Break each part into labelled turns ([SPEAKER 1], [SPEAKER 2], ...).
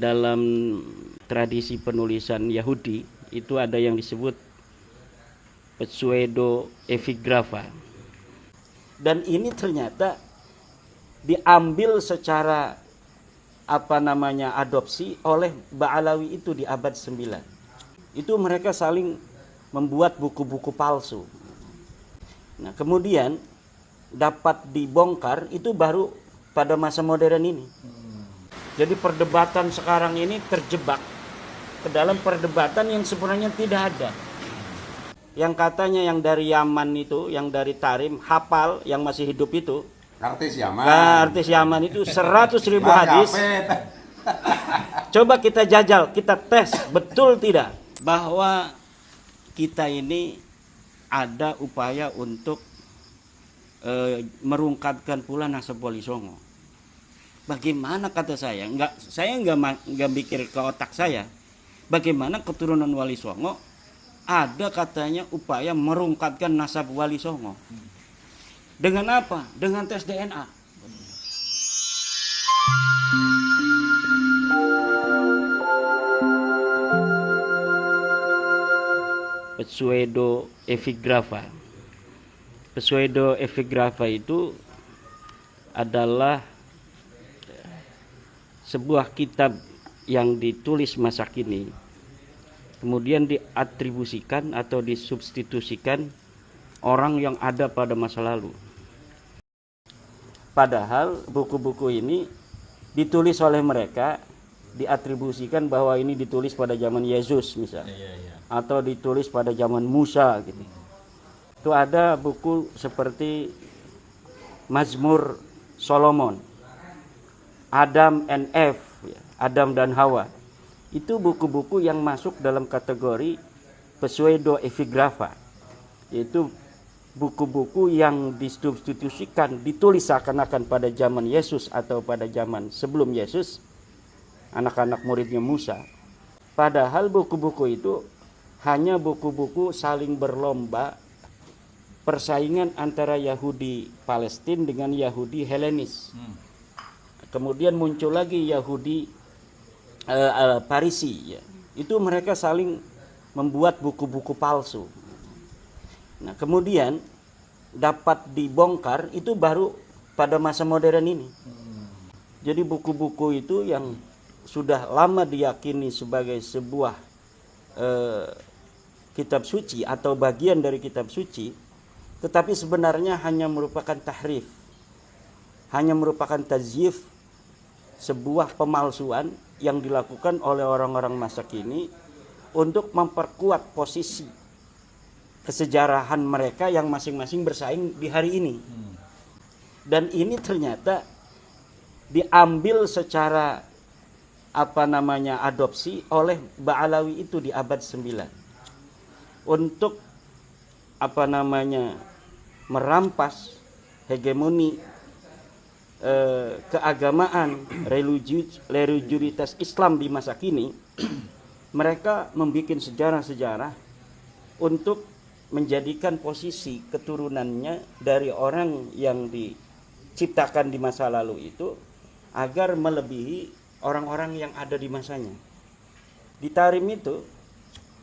[SPEAKER 1] dalam tradisi penulisan Yahudi itu ada yang disebut pseudoepigrafa. Dan ini ternyata diambil secara adopsi oleh Ba'alawi itu di abad 9. Itu mereka saling membuat buku-buku palsu. Nah, kemudian dapat dibongkar itu baru pada masa modern ini. Jadi perdebatan sekarang ini terjebak ke dalam perdebatan yang sebenarnya tidak ada. Yang katanya yang dari Yaman itu, yang dari Tarim, hafal yang masih hidup itu.
[SPEAKER 2] Artis Yaman.
[SPEAKER 1] Nah, artis Yaman itu 100.000 hadis. Coba kita jajal, kita tes, betul tidak bahwa kita ini ada upaya untuk merungkapkan pula nasab Wali Songo. Bagaimana kata saya? Saya nggak mikir ke otak saya. Bagaimana keturunan Wali Songo ada katanya upaya merungkapkan nasab Wali Songo. Dengan apa? Dengan tes DNA. Pseudoepigrafa. Pseudoepigrafa itu adalah sebuah kitab yang ditulis masa kini, kemudian diatribusikan atau disubstitusikan orang yang ada pada masa lalu. Padahal buku-buku ini ditulis oleh mereka, diatribusikan bahwa ini ditulis pada zaman Yesus misalnya, atau ditulis pada zaman Musa gitu. Itu ada buku seperti Mazmur Solomon, Adam and Eve, Adam dan Hawa. Itu buku-buku yang masuk dalam kategori pseudoepigrafa, yaitu buku-buku yang disubstitusikan, ditulis seakan-akan pada zaman Yesus atau pada zaman sebelum Yesus, anak-anak muridnya Musa. Padahal buku-buku itu hanya buku-buku saling berlomba, persaingan antara Yahudi Palestina dengan Yahudi Helenis. Kemudian muncul lagi Yahudi Parisi. Ya. Itu mereka saling membuat buku-buku palsu. Nah, kemudian dapat dibongkar itu baru pada masa modern ini. Jadi buku-buku itu yang sudah lama diyakini sebagai sebuah kitab suci atau bagian dari kitab suci, tetapi sebenarnya hanya merupakan tahrif, hanya merupakan tazyif, sebuah pemalsuan yang dilakukan oleh orang-orang masa kini untuk memperkuat posisi kesejarahan mereka yang masing-masing bersaing di hari ini. Dan ini ternyata diambil secara adopsi oleh Ba'alawi itu di abad 9 untuk merampas hegemoni keagamaan, religiusitas Islam di masa kini. Mereka membuat sejarah-sejarah untuk menjadikan posisi keturunannya dari orang yang diciptakan di masa lalu itu agar melebihi orang-orang yang ada di masanya. Di Tarim itu,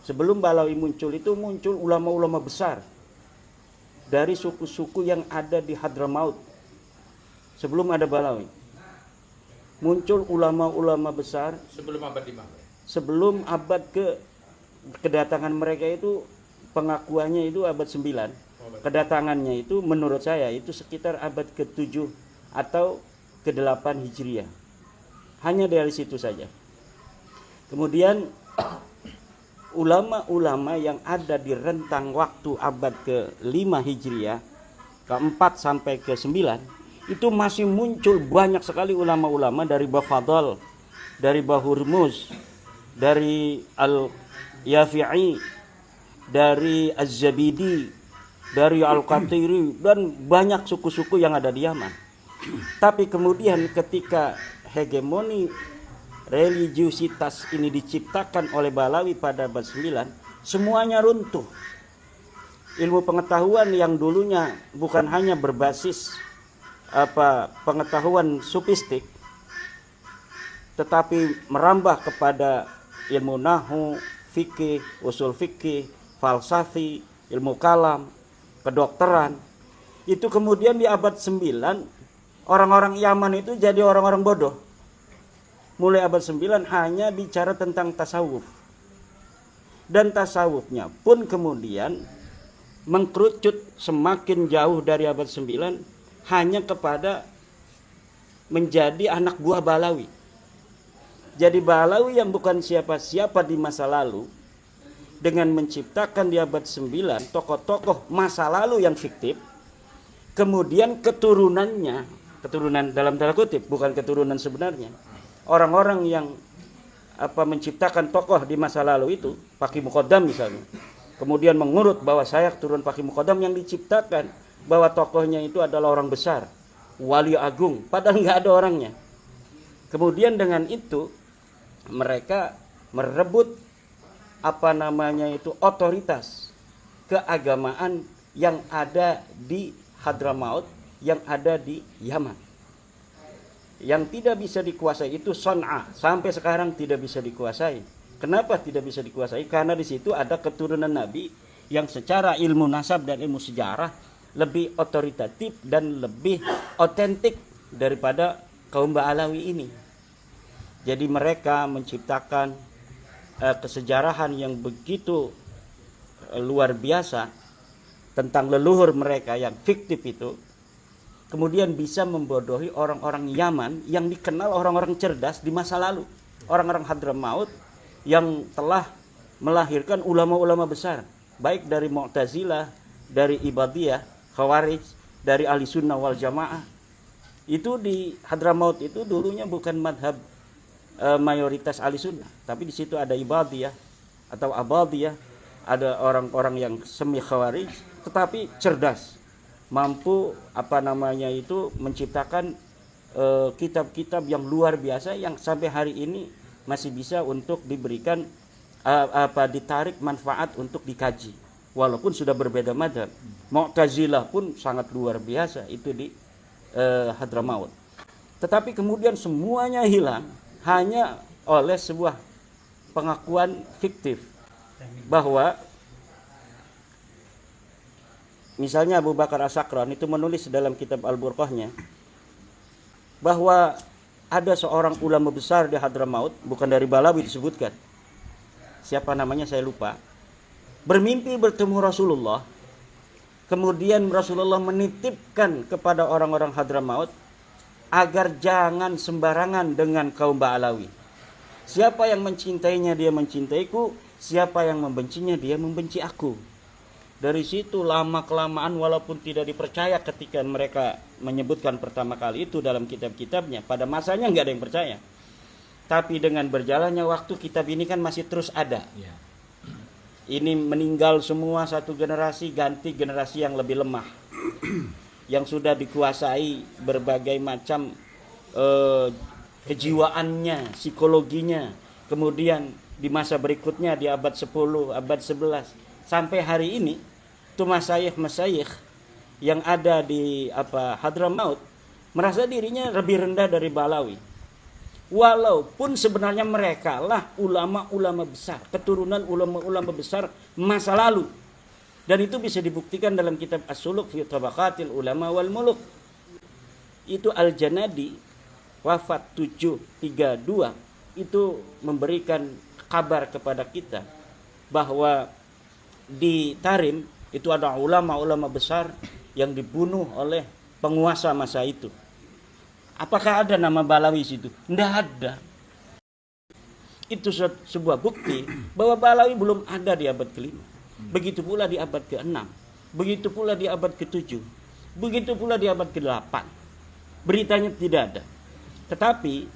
[SPEAKER 1] sebelum Ba'alawi muncul itu muncul ulama-ulama besar dari suku-suku yang ada di Hadramaut. Sebelum ada Ba'alawi, muncul ulama-ulama besar
[SPEAKER 2] Sebelum abad 5.
[SPEAKER 1] sebelum abad kedatangan mereka itu, pengakuannya itu abad 9. Kedatangannya itu menurut saya itu sekitar abad ke-7 atau ke-8 Hijriah. Hanya dari situ saja. Kemudian ulama-ulama yang ada di rentang waktu abad ke-5 Hijriah, ke-4 sampai ke-9, itu masih muncul banyak sekali ulama-ulama dari Bafadal, dari Bahurmuz, dari Al-Yafi'i, dari Az-Zabidi, dari Al-Qatiri, dan banyak suku-suku yang ada di Yaman. Tapi kemudian ketika hegemoni religiusitas ini diciptakan oleh Ba'alawi pada abad 9, semuanya runtuh. Ilmu pengetahuan yang dulunya bukan hanya berbasis pengetahuan sofistik, tetapi merambah kepada ilmu nahwu, fikih, usul fikih, falsafi, ilmu kalam, kedokteran. Itu kemudian di abad 9 orang-orang Yaman itu jadi orang-orang bodoh. Mulai abad 9 hanya bicara tentang tasawuf. Dan tasawufnya pun kemudian mengkerucut semakin jauh dari abad 9 hanya kepada menjadi anak buah Balawi. Jadi Balawi yang bukan siapa-siapa di masa lalu dengan menciptakan di abad 9 tokoh-tokoh masa lalu yang fiktif, kemudian keturunannya, keturunan dalam tanda kutip, bukan keturunan sebenarnya, orang-orang yang menciptakan tokoh di masa lalu itu, Faqih Muqaddam misalnya, kemudian mengurut bahwa saya keturunan Faqih Muqaddam yang diciptakan, bahwa tokohnya itu adalah orang besar, wali agung, padahal nggak ada orangnya. Kemudian dengan itu mereka merebut otoritas keagamaan yang ada di Hadramaut, yang ada di Yaman. Yang tidak bisa dikuasai itu Son'a, sampai sekarang tidak bisa dikuasai. Kenapa tidak bisa dikuasai? Karena di situ ada keturunan Nabi yang secara ilmu nasab dan ilmu sejarah lebih otoritatif dan lebih otentik daripada kaum Ba'alawi ini. Jadi mereka menciptakan kesejarahan yang begitu luar biasa tentang leluhur mereka yang fiktif itu, kemudian bisa membodohi orang-orang Yaman yang dikenal orang-orang cerdas di masa lalu. Orang-orang Hadramaut yang telah melahirkan ulama-ulama besar, baik dari Mu'tazilah, dari Ibadiyah, Khawarij, dari Ahli Sunnah wal Jamaah. Itu di Hadramaut itu dulunya bukan madhab mayoritas Ahli Sunnah, tapi di situ ada Ibadiyah atau Abadiyah, ada orang-orang yang semi Khawarij tetapi cerdas, mampu menciptakan kitab-kitab yang luar biasa yang sampai hari ini masih bisa untuk diberikan ditarik manfaat untuk dikaji walaupun sudah berbeda mazhab. Mu'tazilah pun sangat luar biasa itu di Hadramaut. Tetapi kemudian semuanya hilang hanya oleh sebuah pengakuan fiktif bahwa misalnya Abu Bakar As-Sakran itu menulis dalam kitab Al-Burqahnya bahwa ada seorang ulama besar di Hadramaut, bukan dari Balawi disebutkan, siapa namanya saya lupa, bermimpi bertemu Rasulullah. Kemudian Rasulullah menitipkan kepada orang-orang Hadramaut agar jangan sembarangan dengan kaum Ba'alawi. Siapa yang mencintainya dia mencintaiku, siapa yang membencinya dia membenci aku. Dari situ lama-kelamaan walaupun tidak dipercaya ketika mereka menyebutkan pertama kali itu dalam kitab-kitabnya, pada masanya nggak ada yang percaya. Tapi dengan berjalannya waktu kitab ini kan masih terus ada. Ini meninggal semua satu generasi, ganti generasi yang lebih lemah, yang sudah dikuasai berbagai macam kejiwaannya, psikologinya. Kemudian di masa berikutnya di abad 10, abad 11 sampai hari ini itu masyayikh yang ada di Hadramaut merasa dirinya lebih rendah dari Balawi. Walaupun sebenarnya mereka lah ulama-ulama besar, keturunan ulama-ulama besar masa lalu. Dan itu bisa dibuktikan dalam kitab As-Suluk fi Tabaqatil Ulama wal Muluk. Itu Al-Janadi wafat 732 itu memberikan kabar kepada kita bahwa di Tarim itu ada ulama-ulama besar yang dibunuh oleh penguasa masa itu. Apakah ada nama Balawi situ? Tidak ada. Itu sebuah bukti bahwa Balawi belum ada di abad ke-5. Begitu pula di abad ke-6. Begitu pula di abad ke-7. Begitu pula di abad ke-8. Beritanya tidak ada. Tetapi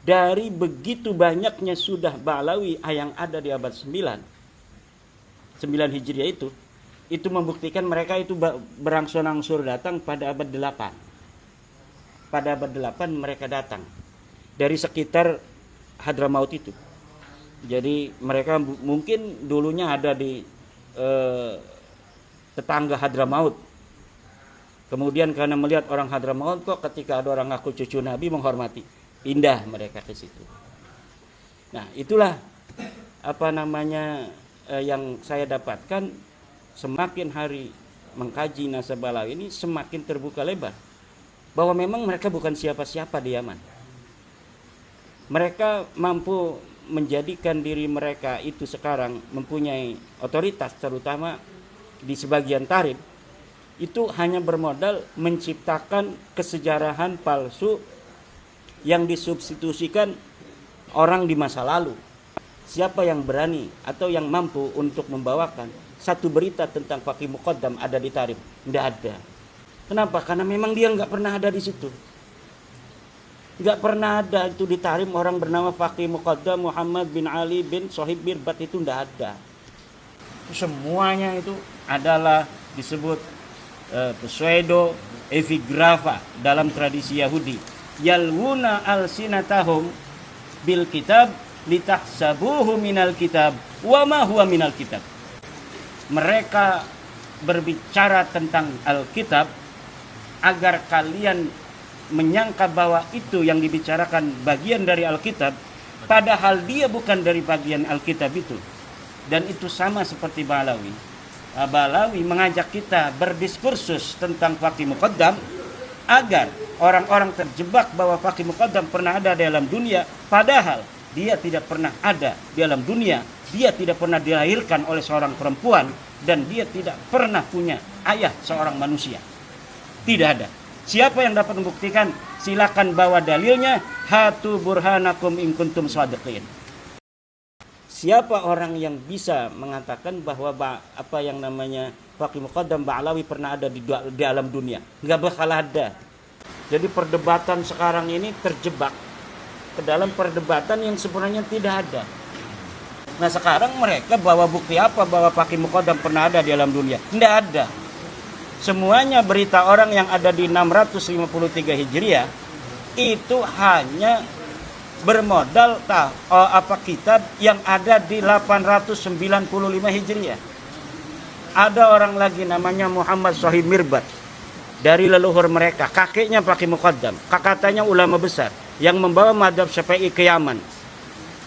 [SPEAKER 1] dari begitu banyaknya sudah Balawi yang ada di abad 9 Hijriah itu membuktikan mereka itu berangsur-angsur datang pada abad 8. Pada abad 8 mereka datang dari sekitar Hadramaut itu. Jadi mereka mungkin dulunya ada di tetangga Hadramaut. Kemudian karena melihat orang Hadramaut kok ketika ada orang ngaku cucu Nabi menghormati. pindah mereka ke situ. Nah, itulah yang saya dapatkan, semakin hari mengkaji nasab Balawi ini semakin terbuka lebar bahwa memang mereka bukan siapa-siapa di Yaman. Mereka mampu menjadikan diri mereka itu sekarang mempunyai otoritas, terutama di sebagian Tarib, itu hanya bermodal menciptakan kesejarahan palsu yang disubstitusikan orang di masa lalu. Siapa yang berani atau yang mampu untuk membawakan satu berita tentang Faqih Muqaddam ada di Tarib? Tidak ada. Kenapa? Karena memang dia nggak pernah ada di situ. Nggak pernah ada itu di Tarib orang bernama Faqih Muqaddam Muhammad bin Ali bin Sohib Mirbat, itu nggak ada. Semuanya itu adalah disebut pseudo epigrafa dalam tradisi Yahudi. Yalwuna alsinatahum bil kitab litahsabuhu minal kitab wa ma huwa minal kitab. Mereka berbicara tentang Alkitab agar kalian menyangka bahwa itu yang dibicarakan bagian dari Alkitab, padahal dia bukan dari bagian Alkitab itu. Dan itu sama seperti Balawi. Balawi mengajak kita berdiskursus tentang Faqih Muqaddam agar orang-orang terjebak bahwa Faqih Muqaddam pernah ada dalam dunia, padahal dia tidak pernah ada di dalam dunia. Dia tidak pernah dilahirkan oleh seorang perempuan, dan dia tidak pernah punya ayah seorang manusia. Tidak ada. Siapa yang dapat membuktikan? Silakan bawa dalilnya. Hatu burhanakum in kuntum shadiqin. Siapa orang yang bisa mengatakan bahwa Faqih Muqaddam Ba'alawi pernah ada di alam dunia? Nggak bakal ada. Jadi perdebatan sekarang ini terjebak ke dalam perdebatan yang sebenarnya tidak ada. Nah, sekarang mereka bawa bukti apa bahwa Faqih Muqaddam pernah ada di alam dunia? Tidak ada. Semuanya berita orang yang ada di 653 Hijriah itu hanya bermodal kitab yang ada di 895 Hijriah. Ada orang lagi namanya Muhammad Sohib Mirbat, dari leluhur mereka, kakeknya Faqih Muqaddam, katanya ulama besar yang membawa mazhab Syafi'i ke Yaman.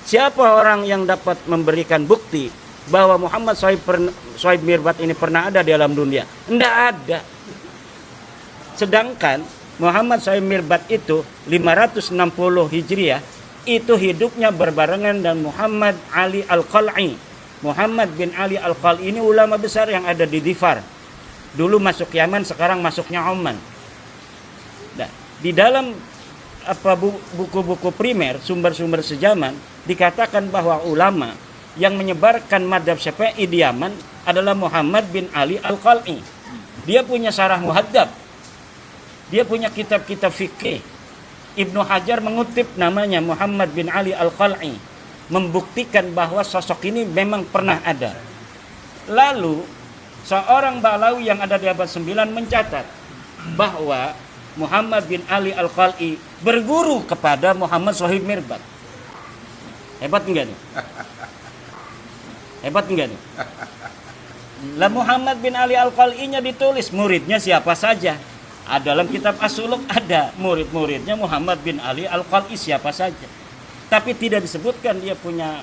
[SPEAKER 1] Siapa orang yang dapat memberikan bukti bahwa Muhammad Sohib Mirbat ini pernah ada di alam dunia? Tidak ada. Sedangkan Muhammad Sohib Mirbat itu 560 Hijriah itu hidupnya berbarengan dengan Muhammad Ali Al-Qal'i. Muhammad bin Ali Al-Qal'i ini ulama besar yang ada di Dhifar. Dulu masuk Yaman, sekarang masuknya Oman. Nah, di dalam buku-buku primer, sumber-sumber sejaman, dikatakan bahwa ulama yang menyebarkan madhab Syafi'i di Yaman adalah Muhammad bin Ali Al-Qal'i. Dia punya Syarah Muhaddab. Dia punya kitab-kitab fikih. Ibnu Hajar mengutip namanya Muhammad bin Ali Al-Qal'i, membuktikan bahwa sosok ini memang pernah ada. Lalu seorang Ba'alawi yang ada di abad 9 mencatat bahwa Muhammad bin Ali Al-Qal'i berguru kepada Muhammad Sohib Mirbat. Hebat enggak nih? Hebat enggak nih? Lah Muhammad bin Ali Al-Qal'i-nya ditulis muridnya siapa saja. Dalam kitab As-Suluk ada murid-muridnya Muhammad bin Ali Al-Qal'i siapa saja. Tapi tidak disebutkan dia punya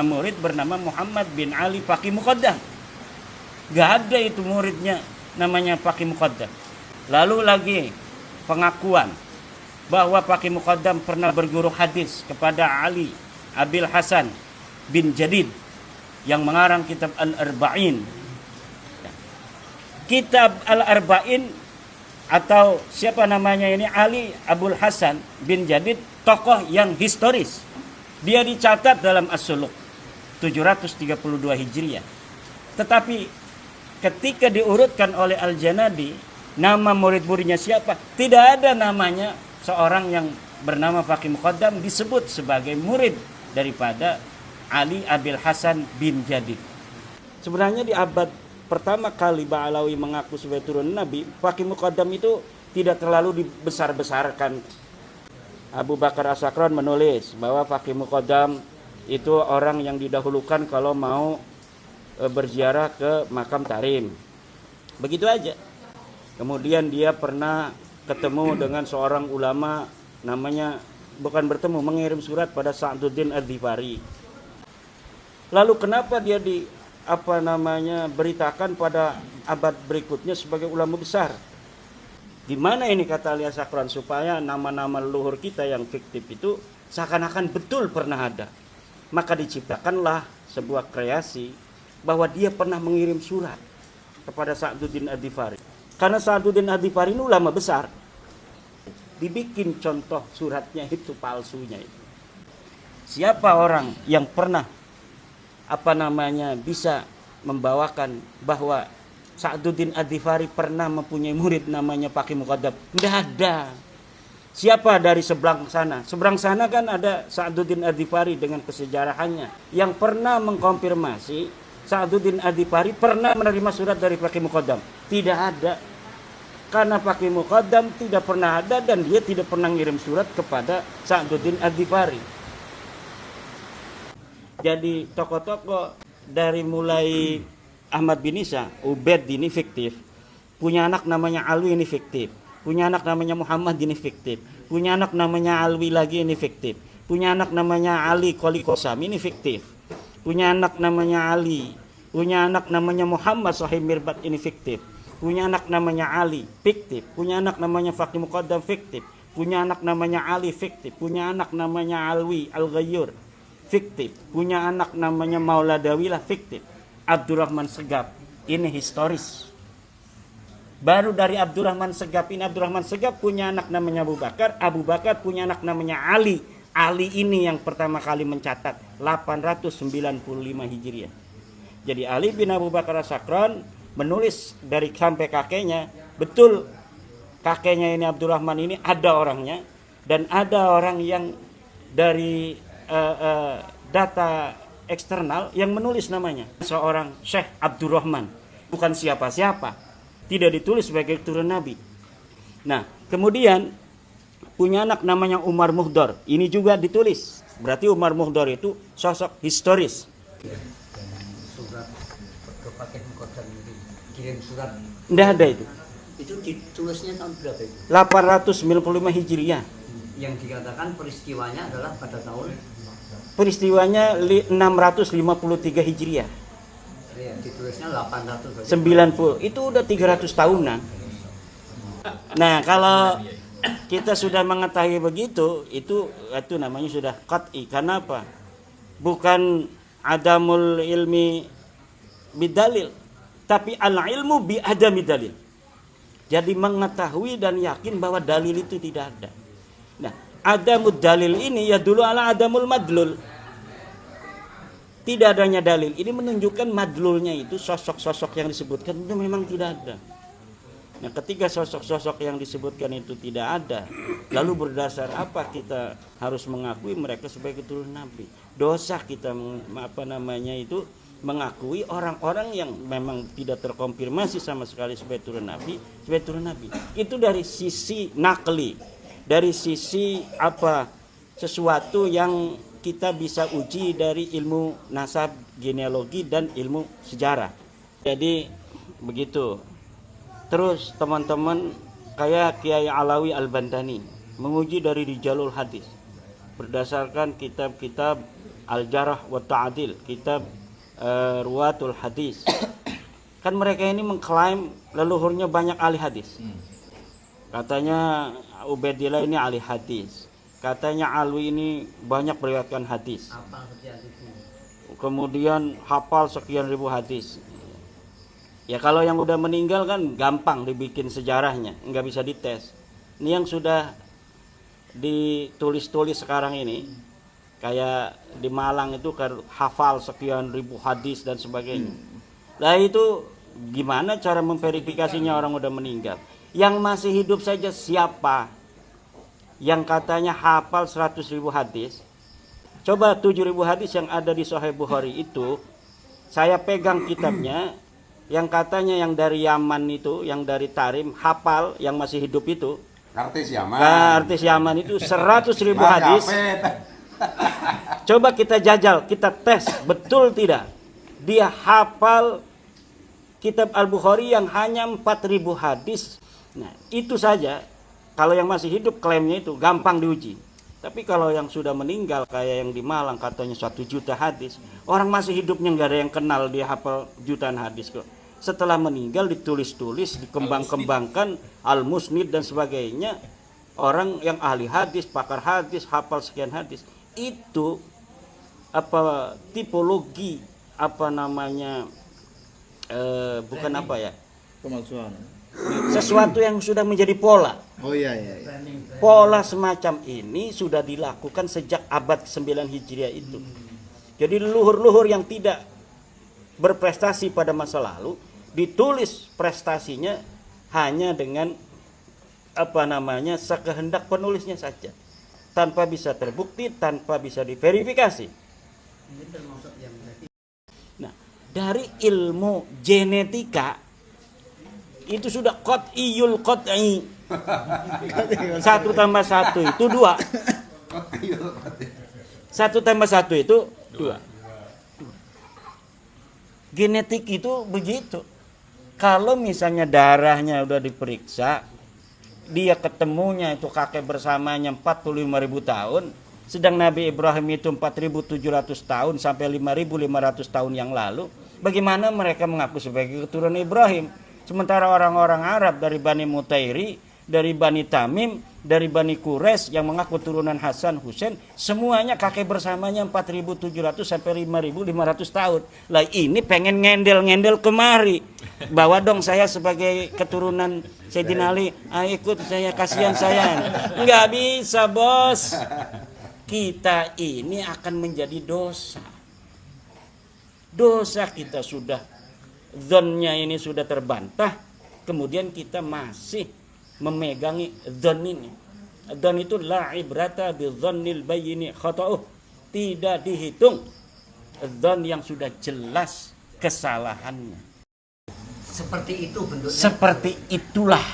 [SPEAKER 1] murid bernama Muhammad bin Ali Faqih Muqaddam. Gak ada itu muridnya namanya Faqih Muqaddam. Lalu lagi pengakuan bahwa Faqih Muqaddam pernah berguru hadis kepada Ali Abil Hasan bin Jadid yang mengarang kitab Al-Arba'in. Kitab Al-Arba'in atau siapa namanya ini, Ali Abul Hasan bin Jadid, tokoh yang historis. Dia dicatat dalam As-Suluk 732 Hijriah. Tetapi ketika diurutkan oleh Al-Janadi nama murid-muridnya siapa, tidak ada namanya seorang yang bernama Faqih Muqaddam disebut sebagai murid daripada Ali Abil Hasan bin Jadid. Sebenarnya di abad pertama kali Ba'alawi mengaku sebagai turun Nabi, Faqih Muqaddam itu tidak terlalu dibesar-besarkan. Abu Bakar As-Sakran menulis bahwa Faqih Muqaddam itu orang yang didahulukan kalau mau berziarah ke makam Tarim. Begitu aja. Kemudian dia pernah ketemu dengan seorang ulama namanya mengirim surat pada Sa'duddin Ad-Dhifari. Lalu kenapa dia beritakan pada abad berikutnya sebagai ulama besar? Gimana ini kata alias Sakran supaya nama-nama leluhur kita yang fiktif itu seakan-akan betul pernah ada. Maka diciptakanlah sebuah kreasi bahwa dia pernah mengirim surat kepada Sa'duddin Ad-Dhifari. Karena Sa'duddin Ad-Dhifari ini ulama besar. Dibikin contoh suratnya itu palsunya itu. Siapa orang yang pernah bisa membawakan bahwa Sa'duddin Ad-Dhifari pernah mempunyai murid namanya Faqih Muqaddam? Tidak ada. Siapa dari seberang sana? Seberang sana kan ada Sa'duddin Ad-Dhifari dengan kesejarahannya yang pernah mengkonfirmasi Sa'duddin Ad-Dhifari pernah menerima surat dari Faqih Muqaddam. Tidak ada. Karena Faqih Muqaddam tidak pernah ada dan dia tidak pernah ngirim surat kepada Sa'duddin Ad-Dhifari. Jadi tokoh-tokoh dari mulai Ahmad bin Isa, Ubaid ini fiktif. Punya anak namanya Alwi ini fiktif. Punya anak namanya Muhammad ini fiktif. Punya anak namanya Alwi lagi ini fiktif. Punya anak namanya Ali Qoli Qosam ini fiktif. Punya anak namanya Ali. Punya anak namanya Muhammad Sahih Mirbat ini fiktif. Punya anak namanya Ali fiktif. Punya anak namanya Faqih Muqaddam fiktif. Punya anak namanya Ali fiktif. Punya anak namanya Alwi Al-Ghayyur fiktif. Punya anak namanya Mauladawilah fiktif. Abdurrahman Segaf ini historis. Baru dari Abdurrahman Segaf punya anak namanya Abu Bakar. Abu Bakar punya anak namanya Ali. Ali ini yang pertama kali mencatat 895 Hijriah. Jadi Ali bin Abu Bakar As-Sakran menulis dari sampai kakeknya. Betul kakeknya ini Abdurrahman ini ada orangnya. Dan ada orang yang dari data eksternal yang menulis namanya. Seorang Syekh Abdurrahman. Bukan siapa-siapa. Tidak ditulis sebagai turun Nabi. Nah, kemudian punya anak namanya Umar Muhdar. Ini juga ditulis. Berarti Umar Muhdar itu sosok historis.
[SPEAKER 3] Surat ke Faqih Muqaddam itu kirim surat.
[SPEAKER 1] Tidak ada itu.
[SPEAKER 3] Itu ditulisnya tahun berapa itu?
[SPEAKER 1] 895 Hijriah.
[SPEAKER 3] Yang dikatakan peristiwanya adalah pada tahun
[SPEAKER 1] Peristiwanya 653 Hijriah.
[SPEAKER 3] ya, ditulisnya 800
[SPEAKER 1] 90. Itu udah 300 tahunan. Nah, kalau kita sudah mengetahui begitu, itu namanya sudah qat'i. Karena apa? Bukan adamul ilmi bidalil, tapi al ilmu bi adami dalil. Jadi mengetahui dan yakin bahwa dalil itu tidak ada. Nah, adamul dalil ini ya dulu ala adamul madlul. Tidak adanya dalil ini menunjukkan madlulnya itu sosok-sosok yang disebutkan itu memang tidak ada. Nah, ketika sosok-sosok yang disebutkan itu tidak ada, lalu berdasar apa kita harus mengakui mereka sebagai keturunan Nabi? Dosa kita mengakui orang-orang yang memang tidak terkonfirmasi sama sekali sebagai turun Nabi. Itu dari sisi nakli, dari sisi sesuatu yang kita bisa uji dari ilmu nasab, genealogi dan ilmu sejarah. Jadi begitu. Terus teman-teman kayak Kiai Alawi Al-Bantani menguji dari rijalul hadis berdasarkan kitab-kitab Al-Jarh wa Ta'dil, kitab Ruwatul Hadis. Kan mereka ini mengklaim leluhurnya banyak ahli hadis. Katanya Ubaidillah ini ahli hadis. Katanya Alwi ini banyak meriwayatkan hadis. Kemudian hafal sekian ribu hadis. Ya kalau yang udah meninggal kan gampang dibikin sejarahnya, nggak bisa dites. Ini yang sudah ditulis-tulis sekarang ini, kayak di Malang itu hafal sekian ribu hadis dan sebagainya. Nah itu gimana cara memverifikasinya orang udah meninggal? Yang masih hidup saja siapa? Yang katanya hafal 100 ribu hadis. Coba 7 ribu hadis yang ada di Sahih Bukhari itu, saya pegang kitabnya, yang katanya yang dari Yaman itu, yang dari Tarim, hafal yang masih hidup itu.
[SPEAKER 2] Artis Yaman.
[SPEAKER 1] Nah, artis Yaman itu 100 ribu hadis. Coba kita jajal, kita tes, betul tidak? Dia hafal kitab Al-Bukhari yang hanya 4.000 hadis. Nah, itu saja. Kalau yang masih hidup klaimnya itu gampang diuji. Tapi kalau yang sudah meninggal kayak yang di Malang katanya 1 juta hadis, orang masih hidupnya nggak ada yang kenal, dia hafal jutaan hadis kok. Setelah meninggal ditulis-tulis, dikembang-kembangkan al-musnid dan sebagainya. Orang yang ahli hadis, pakar hadis, hafal sekian hadis. Itu apa tipologi apa namanya bukan apa ya?
[SPEAKER 4] Pemalsuan.
[SPEAKER 1] Sesuatu yang sudah menjadi pola.
[SPEAKER 4] Oh iya.
[SPEAKER 1] Pola semacam ini sudah dilakukan sejak abad 9 Hijriah itu. Jadi leluhur-leluhur yang tidak berprestasi pada masa lalu ditulis prestasinya hanya dengan apa namanya sekehendak penulisnya saja, tanpa bisa terbukti, tanpa bisa diverifikasi. Nah, dari ilmu genetika itu sudah qat'iyul qat'i. 1 tambah 1 itu 2. 1 tambah 1 itu 2. Genetik itu begitu. Kalau misalnya darahnya udah diperiksa, dia ketemunya itu kakek bersamanya 45.000 tahun, sedang Nabi Ibrahim itu 4.700 tahun sampai 5.500 tahun yang lalu. Bagaimana mereka mengaku sebagai keturunan Ibrahim? Sementara orang-orang Arab dari Bani Mutairi, dari Bani Tamim, dari Bani Quraisy yang mengaku turunan Hasan Husain, semuanya kakek bersamanya 4.700 sampai 5.500 tahun. Lah ini pengen ngendel-ngendel kemari. Bawa dong saya sebagai keturunan Sayyidina Ali, ikut saya, kasihan saya. Enggak bisa, Bos. Kita ini akan menjadi dosa. Dosa kita sudah, dzonnya ini sudah terbantah, kemudian kita masih memegangi dzon ini. Dzon itu la ibrata bi dzonnil bayini khata'uh. Tidak dihitung dzon yang sudah jelas kesalahannya.
[SPEAKER 3] Seperti itu bentuknya.
[SPEAKER 1] Seperti itulah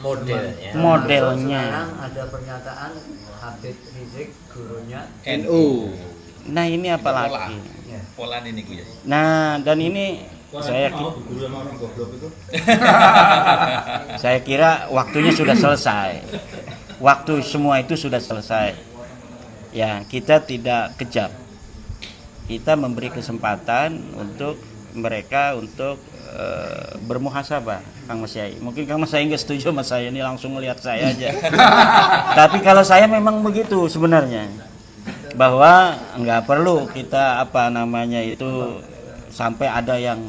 [SPEAKER 1] modelnya.
[SPEAKER 3] Sekarang ada pernyataan Habib Rizik gurunya
[SPEAKER 4] NU.
[SPEAKER 1] Nah ini apa lagi?
[SPEAKER 5] Polan ini gue ya.
[SPEAKER 1] Nah dan ini saya kira waktunya sudah selesai. Waktu semua itu sudah selesai. Ya kita tidak kejam. Kita memberi kesempatan untuk mereka untuk bermuhasabah, Kang Mas Yai. Mungkin Kang Mas Yai nggak setuju sama saya, ini langsung melihat saya aja. Tapi kalau saya memang begitu sebenarnya, bahwa nggak perlu kita apa namanya itu sampai ada yang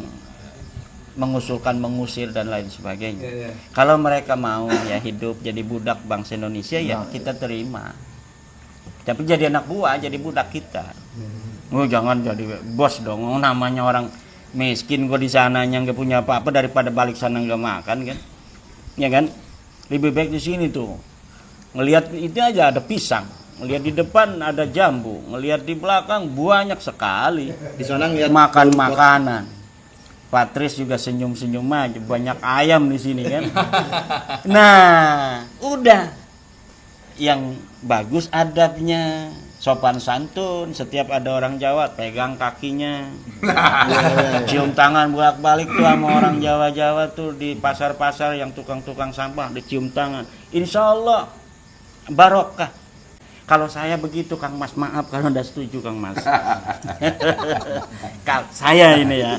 [SPEAKER 1] mengusulkan, mengusir dan lain sebagainya. Kalau mereka mau ya hidup jadi budak bangsa Indonesia ya kita terima. Tapi jadi anak buah, jadi budak kita. Oh jangan jadi bos dong, namanya orang miskin gua di sananya nggak punya apa-apa daripada balik sana nggak makan kan, ya kan? Lebih baik di sini tuh ngelihat itu aja ada pisang, ngelihat di depan ada jambu, ngelihat di belakang banyak sekali.
[SPEAKER 4] Di sana ngeliat
[SPEAKER 1] makan makanan. Patris juga senyum-senyum aja, banyak ayam di sini kan. Nah, udah yang bagus adabnya. Sopan santun, setiap ada orang Jawa pegang kakinya, cium tangan bolak-balik tuh sama orang Jawa-Jawa tuh di pasar-pasar yang tukang-tukang sampah dicium tangan. Insya Allah barokah. Kalau saya begitu Kang Mas, maaf kalau tidak setuju Kang Mas. Saya ini ya.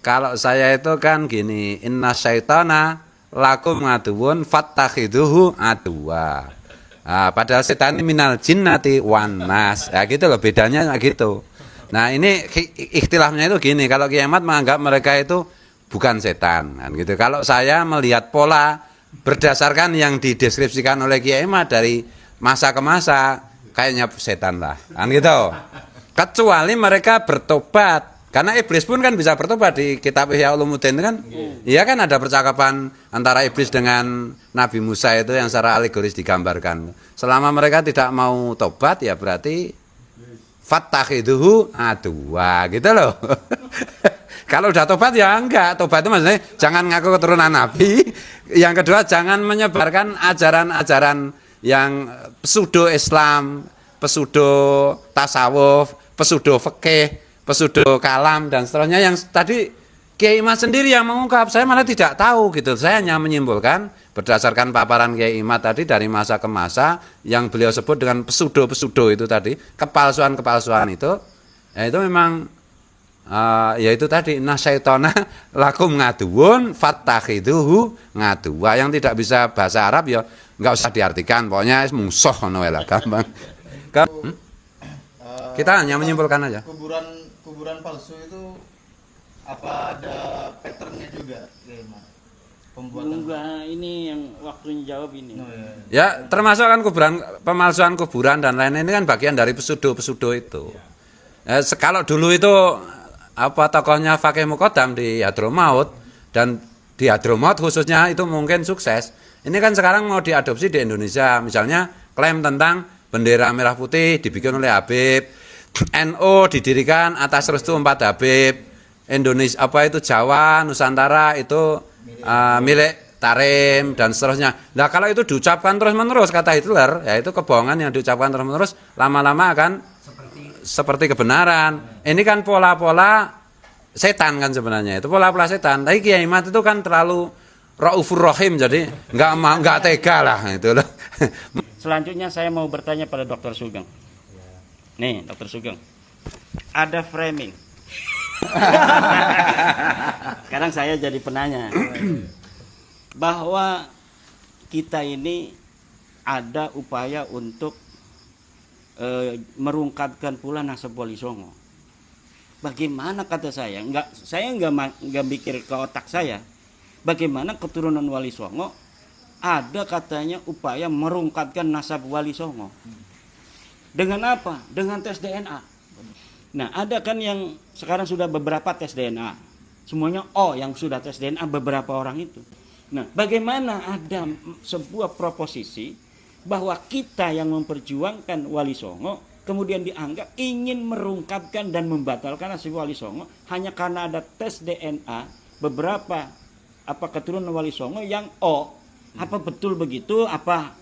[SPEAKER 2] Kalau saya itu kan gini, inna syaitana lakum aduwun fattakhiduhu aduwa. Nah, padahal setan ini minal jinnati wan nas. Ya gitu loh bedanya gitu. Nah, ini ikhtilafnya itu gini, kalau kiamat menganggap mereka itu bukan setan kan gitu. Kalau saya melihat pola berdasarkan yang dideskripsikan oleh Kiai Ahmad dari masa ke masa kayaknya setan lah kan gitu. Kecuali mereka bertobat. Karena iblis pun kan bisa bertobat di kitab Ihya Ulumuddin kan. Iya kan ada percakapan antara iblis dengan Nabi Musa itu yang secara alegoris digambarkan. Selama mereka tidak mau tobat ya berarti fattakhiduhu aduwa gitu loh. Kalau udah tobat ya enggak. Tobat itu maksudnya jangan ngaku keturunan Nabi. Yang kedua jangan menyebarkan ajaran-ajaran yang pseudo Islam, pseudo tasawuf, pseudo fikih, pseudo kalam dan seterusnya yang tadi Kiai Imad sendiri yang mengungkap, saya malah tidak tahu gitu. Saya hanya menyimpulkan berdasarkan paparan Kiai Imad tadi dari masa ke masa yang beliau sebut dengan pseudo itu tadi, kepalsuan itu, ya itu memang ya itu tadi nasyaitona lakum ngaduun fattakhiduhu ngaduwa. Yang tidak bisa bahasa Arab ya nggak usah diartikan, pokoknya musuh ngono lah gampang. Kita hanya menyimpulkan aja.
[SPEAKER 4] Kuburan palsu itu apa ada patternnya juga, pembuatan?
[SPEAKER 1] Enggak, ini yang waktunya jawab ini.
[SPEAKER 4] Oh, iya.
[SPEAKER 2] Ya termasuk kan pemalsuan kuburan dan lain-lain ini kan bagian dari pseudo itu. Kalau dulu itu apa tokohnya Fakih Muqaddam di Hadramaut, dan di Hadramaut khususnya itu mungkin sukses. Ini kan sekarang mau diadopsi di Indonesia, misalnya klaim tentang bendera merah putih dibikin oleh Habib, NU didirikan atas restu 4 Habib, Indonesia apa itu Jawa Nusantara itu milik Tarim dan seterusnya. Nah kalau itu diucapkan terus-menerus kata Hitler, ya itu kebohongan yang diucapkan terus-menerus lama-lama akan seperti kebenaran. Ini kan pola-pola setan kan sebenarnya, itu pola-pola setan. Tapi Kiai Imad itu kan terlalu Raufur Rahim, jadi nggak tega lah itu loh.
[SPEAKER 1] Selanjutnya saya mau bertanya pada Dr. Sugeng. Nih, Dr. Sugeng. Ada framing. Sekarang saya jadi penanya. Bahwa kita ini ada upaya untuk merungkapkan pula nasab Wali Songo. Bagaimana kata saya? Saya nggak mikir ke otak saya. Bagaimana keturunan Wali Songo ada katanya upaya merungkapkan nasab Wali Songo. Dengan apa? Dengan tes DNA. Nah, ada kan yang sekarang sudah beberapa tes DNA. Semuanya yang sudah tes DNA beberapa orang itu. Nah, bagaimana ada sebuah proposisi bahwa kita yang memperjuangkan Wali Songo kemudian dianggap ingin merungkapkan dan membatalkan nasib Wali Songo hanya karena ada tes DNA beberapa keturunan Wali Songo yang apa betul begitu? Apa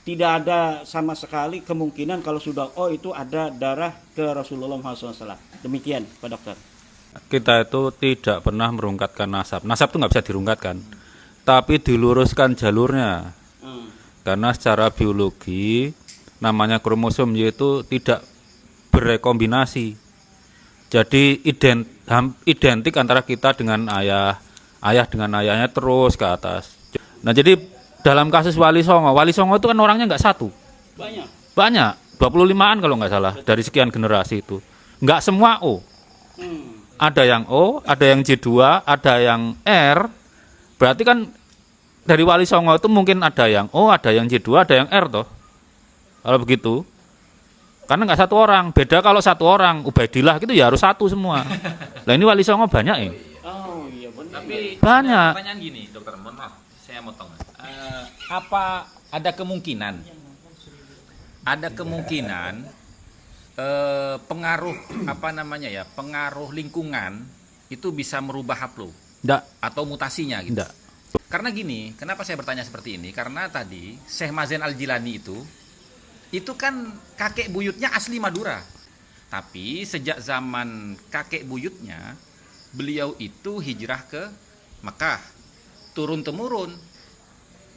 [SPEAKER 1] tidak ada sama sekali kemungkinan kalau sudah itu ada darah ke Rasulullah SAW? Demikian Pak Dokter.
[SPEAKER 5] Kita itu tidak pernah merungkatkan nasab. Nasab itu nggak bisa dirungkatkan, tapi diluruskan jalurnya. Karena secara biologi namanya kromosom Y itu tidak berekombinasi. Jadi identik antara kita dengan ayah dengan ayahnya terus ke atas. Nah jadi dalam kasus Wali Songo itu kan orangnya nggak satu. Banyak, 25-an kalau nggak salah dari sekian generasi itu. Nggak semua O. Ada yang O, ada yang J2, ada yang R. Berarti kan dari Wali Songo itu mungkin ada yang O, ada yang J2, ada yang R toh. Kalau begitu. Karena nggak satu orang. Beda kalau satu orang, Ubaidillah gitu ya harus satu semua. Nah ini Wali Songo banyak ya.
[SPEAKER 6] Tapi
[SPEAKER 5] banyak.
[SPEAKER 6] Pertanyaan gini, dokter, mohon maaf, saya motong. Apa ada kemungkinan pengaruh pengaruh lingkungan itu bisa merubah haplo?
[SPEAKER 5] Enggak.
[SPEAKER 6] Atau mutasinya gitu?
[SPEAKER 5] Enggak.
[SPEAKER 6] Karena gini, kenapa saya bertanya seperti ini? Karena tadi Syekh Mazen Al-Jilani itu kan kakek buyutnya asli Madura. Tapi sejak zaman kakek buyutnya, beliau itu hijrah ke Mekah, turun-temurun,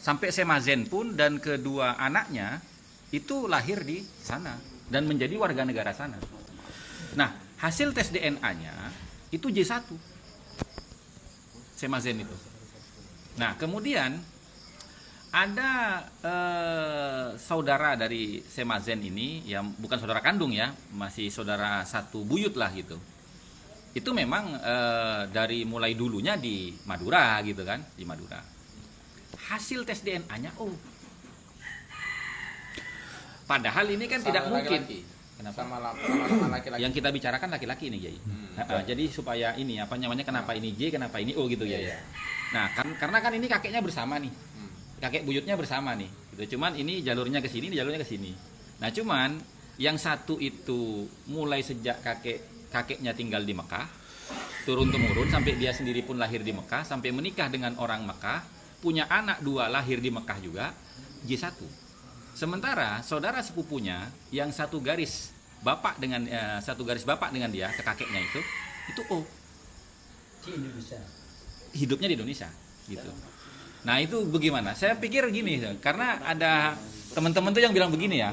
[SPEAKER 6] sampai Syekh Mazen pun dan kedua anaknya itu lahir di sana dan menjadi warga negara sana. Nah, hasil tes DNA-nya itu J1, Syekh Mazen itu. Nah, kemudian ada saudara dari Syekh Mazen ini, yang bukan saudara kandung ya, masih saudara satu buyut lah gitu. Itu memang dari mulai dulunya di Madura gitu kan, di Madura. Hasil tes DNA-nya padahal ini kan tidak mungkin. Kenapa? Sama laki-laki. Yang kita bicarakan laki-laki ini, Jai. Jadi supaya ini kenapa ini J, kenapa ini O gitu ya. Nah, karena kan ini kakeknya bersama nih. Kakek buyutnya bersama nih. Gitu. Cuman ini jalurnya ke sini, jalurnya ke sini. Nah, cuman yang satu itu mulai sejak kakeknya tinggal di Mekah, turun-temurun sampai dia sendiri pun lahir di Mekah, sampai menikah dengan orang Mekah, punya anak 2 lahir di Mekah juga, J1. Sementara saudara sepupunya yang satu garis bapak dengan dia ke kakeknya itu O.
[SPEAKER 3] Di Indonesia.
[SPEAKER 6] hidupnya di Indonesia gitu. Nah itu bagaimana? Saya pikir gini, karena ada teman-teman tuh yang bilang begini ya,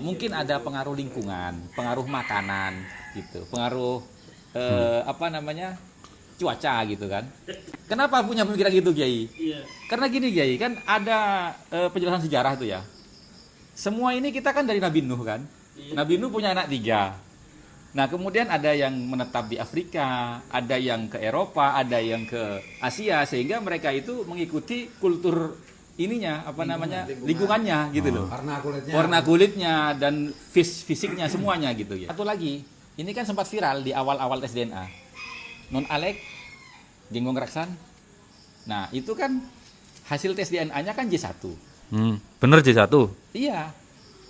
[SPEAKER 6] mungkin ada pengaruh lingkungan, pengaruh makanan, gitu, pengaruh apa namanya cuaca gitu kan. Kenapa punya pemikiran gitu Kiai? Karena gini Kiai, kan ada penjelasan sejarah tuh ya. Semua ini kita kan dari Nabi Nuh kan. Nabi Nuh punya anak 3. Nah kemudian ada yang menetap di Afrika, ada yang ke Eropa, ada yang ke Asia, sehingga mereka itu mengikuti kultur ininya, apa namanya, lingkungannya gitu loh. Warna kulitnya dan fisiknya semuanya gitu ya. Satu lagi, ini kan sempat viral di awal-awal tes DNA. Non Alek, Genggong Raksan. Nah itu kan hasil tes DNA-nya kan J1.
[SPEAKER 5] Bener J1.
[SPEAKER 6] Iya.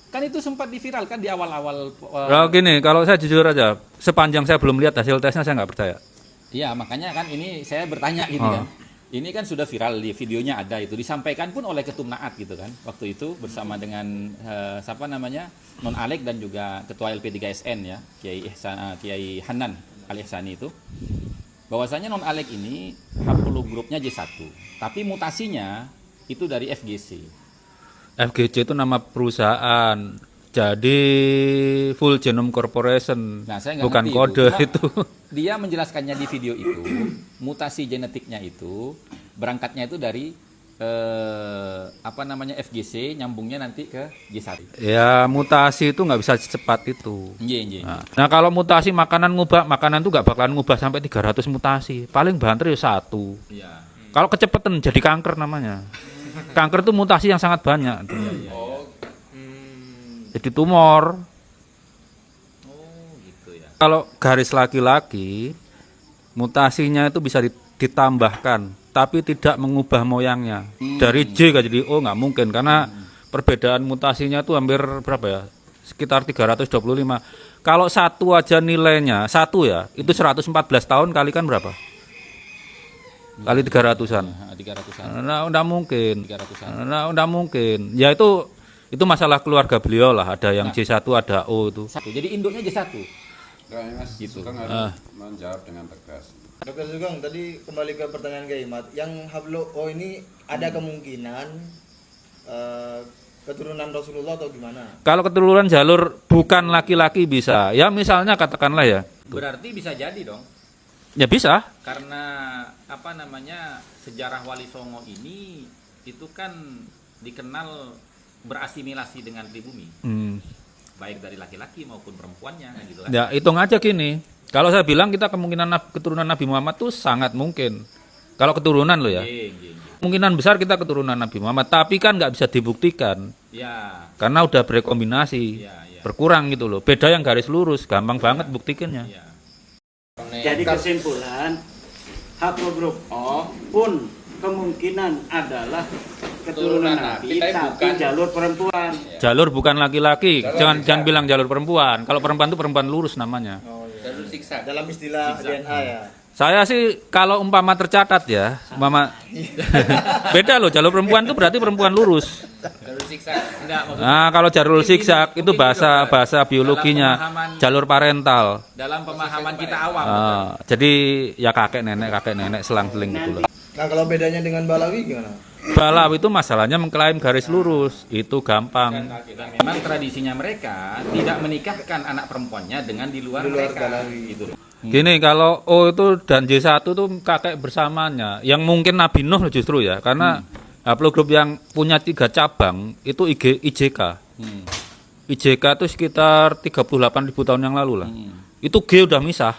[SPEAKER 6] Kan itu sempat diviralkan di awal-awal.
[SPEAKER 5] Kalau gini, kalau saya jujur aja, sepanjang saya belum lihat hasil tesnya saya nggak percaya.
[SPEAKER 6] Iya, makanya kan ini saya bertanya gitu kan. Ini kan sudah viral, di videonya ada itu, disampaikan pun oleh Ketum Naat gitu kan. Waktu itu bersama dengan siapa namanya? Non Alek dan juga Ketua LP3SN ya, Kiai Hanan Ali Ihsani itu. Bahwasanya Non Alek ini haplogrupnya J1, tapi mutasinya itu dari FGC.
[SPEAKER 5] FGC itu nama perusahaan, jadi Full Genome Corporation,
[SPEAKER 6] Nah, saya nggak
[SPEAKER 5] bukan
[SPEAKER 6] ngerti
[SPEAKER 5] kode
[SPEAKER 6] Cuma
[SPEAKER 5] itu.
[SPEAKER 6] Dia menjelaskannya di video itu, mutasi genetiknya itu berangkatnya itu dari apa namanya FGC, nyambungnya nanti ke J1.
[SPEAKER 5] Ya mutasi itu nggak bisa secepat itu.
[SPEAKER 6] Iya.
[SPEAKER 5] Nah kalau mutasi makanan ngubah, makanan itu nggak bakalan ngubah sampai 300 mutasi, paling banter ya 1.
[SPEAKER 6] Iya.
[SPEAKER 5] Kalau kecepatan jadi kanker namanya. Kanker itu mutasi yang sangat banyak. Jadi tumor.
[SPEAKER 6] Oh, gitu ya.
[SPEAKER 5] Kalau garis laki-laki, mutasinya itu bisa ditambahkan, tapi tidak mengubah moyangnya. Dari J ke jadi O nggak mungkin, karena perbedaan mutasinya itu hampir berapa ya? Sekitar 325. Kalau satu aja nilainya, satu ya, itu 114 tahun kali kan berapa? Kali 300-an.
[SPEAKER 6] 300-an.
[SPEAKER 5] Nah, udah mungkin.
[SPEAKER 6] 300-an.
[SPEAKER 5] Nah, udah mungkin. Ya itu masalah keluarga beliau lah. Ada yang J1, ada O itu.
[SPEAKER 6] Satu. Jadi induknya J1.
[SPEAKER 2] Mas,
[SPEAKER 6] Gitu.
[SPEAKER 2] Sugeng harus menjawab dengan tegas.
[SPEAKER 4] Dr. Sugeng, tadi kembali ke pertanyaan Kiai Mat. Yang hablo ini ada kemungkinan keturunan Rasulullah atau gimana?
[SPEAKER 5] Kalau keturunan jalur bukan laki-laki bisa. Ya misalnya katakanlah ya.
[SPEAKER 6] Berarti bisa jadi dong.
[SPEAKER 5] Ya bisa.
[SPEAKER 6] Karena apa namanya, sejarah Wali Songo ini itu kan dikenal berasimilasi dengan pribumi. Baik dari laki-laki maupun perempuannya gitu kan.
[SPEAKER 5] Ya hitung aja gini. Kalau saya bilang kita kemungkinan keturunan Nabi Muhammad tuh sangat mungkin. Kalau keturunan loh ya. Kemungkinan besar kita keturunan Nabi Muhammad, tapi kan nggak bisa dibuktikan.
[SPEAKER 6] Ya.
[SPEAKER 5] Karena udah berekombinasi. Berkurang gitu loh. Beda yang garis lurus, gampang banget buktikannya.
[SPEAKER 6] Ya.
[SPEAKER 1] Jadi kesimpulan, haplogrup O pun kemungkinan adalah keturunan Nabi, tapi jalur perempuan.
[SPEAKER 5] Jalur bukan laki-laki. Jangan bilang jalur perempuan. Kalau perempuan itu perempuan lurus namanya.
[SPEAKER 4] Jalur siksa. Dalam istilah DNA ya.
[SPEAKER 5] Saya sih kalau umpama tercatat ya, umpama beda loh, jalur perempuan itu berarti perempuan lurus.
[SPEAKER 6] Jalur siksa. Enggak,
[SPEAKER 5] Nah, kalau jalur zigzag itu bahasa biologinya, jalur parental.
[SPEAKER 6] Dalam pemahaman kita awam.
[SPEAKER 5] Jadi ya kakek nenek selang-seling gitu loh.
[SPEAKER 4] Nah, kalau bedanya dengan Balawi gimana?
[SPEAKER 5] Balawi itu masalahnya mengklaim garis lurus, itu gampang.
[SPEAKER 6] Dan memang tradisinya mereka tidak menikahkan anak perempuannya dengan di luar mereka.
[SPEAKER 4] Balawi.
[SPEAKER 6] Gitu.
[SPEAKER 5] Gini, kalau O itu dan J1 itu kakek bersamanya. Yang mungkin Nabi Nuh justru ya, karena haplogrup yang punya 3 cabang itu IJK. IJK itu sekitar 38.000 tahun yang lalu lah. Itu G udah misah.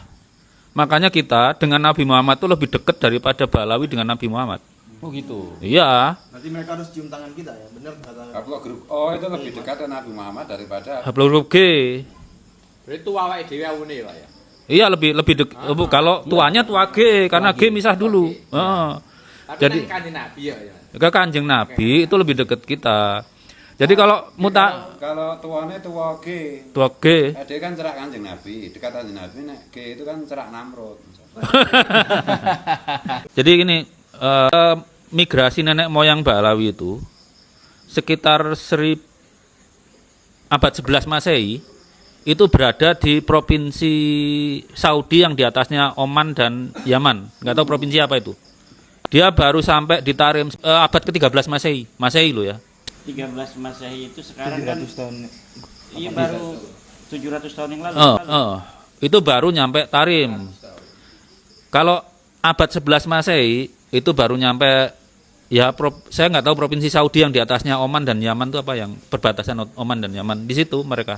[SPEAKER 5] Makanya kita dengan Nabi Muhammad itu lebih dekat daripada Balawi dengan Nabi Muhammad.
[SPEAKER 6] Oh gitu.
[SPEAKER 5] Iya.
[SPEAKER 4] Berarti mereka harus cium tangan kita ya, benar kata.
[SPEAKER 2] Haplogrup O itu lebih dekat dengan Nabi Muhammad daripada
[SPEAKER 5] Haplogrup G.
[SPEAKER 6] Berarti tua awake dhewe awune Pak ya.
[SPEAKER 5] Iya lebih kalau tuanya tua G karena G misah dulu. Jadi
[SPEAKER 6] Kanjeng Nabi ya.
[SPEAKER 5] ke Kanjeng Nabi itu lebih dekat kita. Jadi kalau
[SPEAKER 2] kalau tuane tua G.
[SPEAKER 5] tua G.
[SPEAKER 2] Dia kan cerak Kanjeng Nabi, dekat Kanjeng Nabi nek G itu kan cerak Namrud.
[SPEAKER 5] Jadi gini, migrasi nenek moyang Balawi itu sekitar abad 11 Masehi itu berada di provinsi Saudi yang di atasnya Oman dan Yaman. Nggak tahu provinsi apa itu. Dia baru sampai di Tarim abad ke-13 Masehi. Masehi lo ya.
[SPEAKER 1] 13 Masehi itu sekarang
[SPEAKER 4] 700
[SPEAKER 1] kan
[SPEAKER 4] tahun.
[SPEAKER 1] iya baru 700 tahun yang lalu.
[SPEAKER 5] Itu baru nyampe Tarim. Kalau abad 11 Masehi itu baru nyampe ya saya nggak tahu provinsi Saudi yang di atasnya Oman dan Yaman itu apa yang perbatasan Oman dan Yaman. Di situ mereka.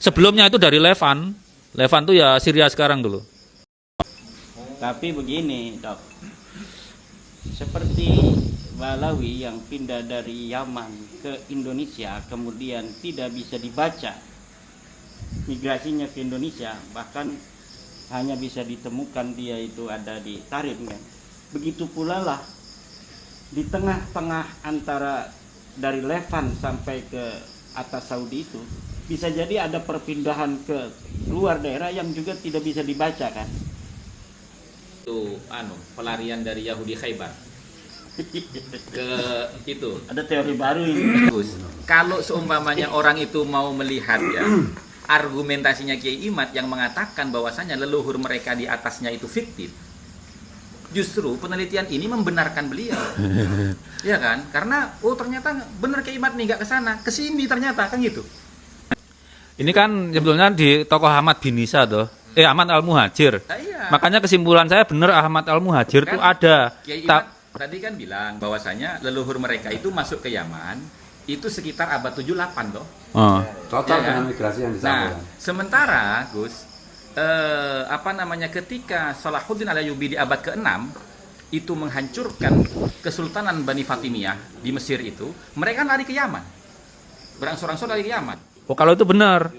[SPEAKER 5] Sebelumnya itu dari Levan. Levan tuh ya Syria sekarang dulu.
[SPEAKER 1] Tapi begini, Dok. Seperti Balawi yang pindah dari Yaman ke Indonesia kemudian tidak bisa dibaca migrasinya ke Indonesia, bahkan hanya bisa ditemukan dia itu ada di Tarim kan. Begitu pula lah di tengah-tengah antara dari Levan sampai ke atas Saudi itu bisa jadi ada perpindahan ke luar daerah yang juga tidak bisa dibaca kan.
[SPEAKER 6] Itu pelarian dari Yahudi Khaybar ke itu.
[SPEAKER 1] Ada teori baru ini.
[SPEAKER 6] Gus, kalau seumpamanya orang itu mau melihat ya argumentasinya Kiai Imad yang mengatakan bahwasanya leluhur mereka di atasnya itu fiktif, justru penelitian ini membenarkan beliau, ya kan? Karena ternyata benar Kiai Imad nih nggak kesana, kesini ternyata kan gitu.
[SPEAKER 5] Ini kan sebetulnya di tokoh Ahmad bin Isa tuh. Ahmad Al-Muhajir.
[SPEAKER 6] Nah, iya.
[SPEAKER 5] Makanya kesimpulan saya benar Ahmad Al-Muhajir
[SPEAKER 6] Kan
[SPEAKER 5] tuh ada.
[SPEAKER 6] Kiai Imad tadi kan bilang bahwasanya leluhur mereka itu masuk ke Yaman itu sekitar abad 78 toh.
[SPEAKER 2] Total
[SPEAKER 6] Ya kan?
[SPEAKER 2] dengan migrasi yang disampaikan.
[SPEAKER 6] Nah, sementara Gus ketika Salahuddin Al-Ayyubi di abad ke-6 itu menghancurkan Kesultanan Bani Fatimiyah di Mesir itu, mereka lari ke Yaman. Berangsur-angsur lari ke Yaman.
[SPEAKER 5] Oh, kalau itu benar.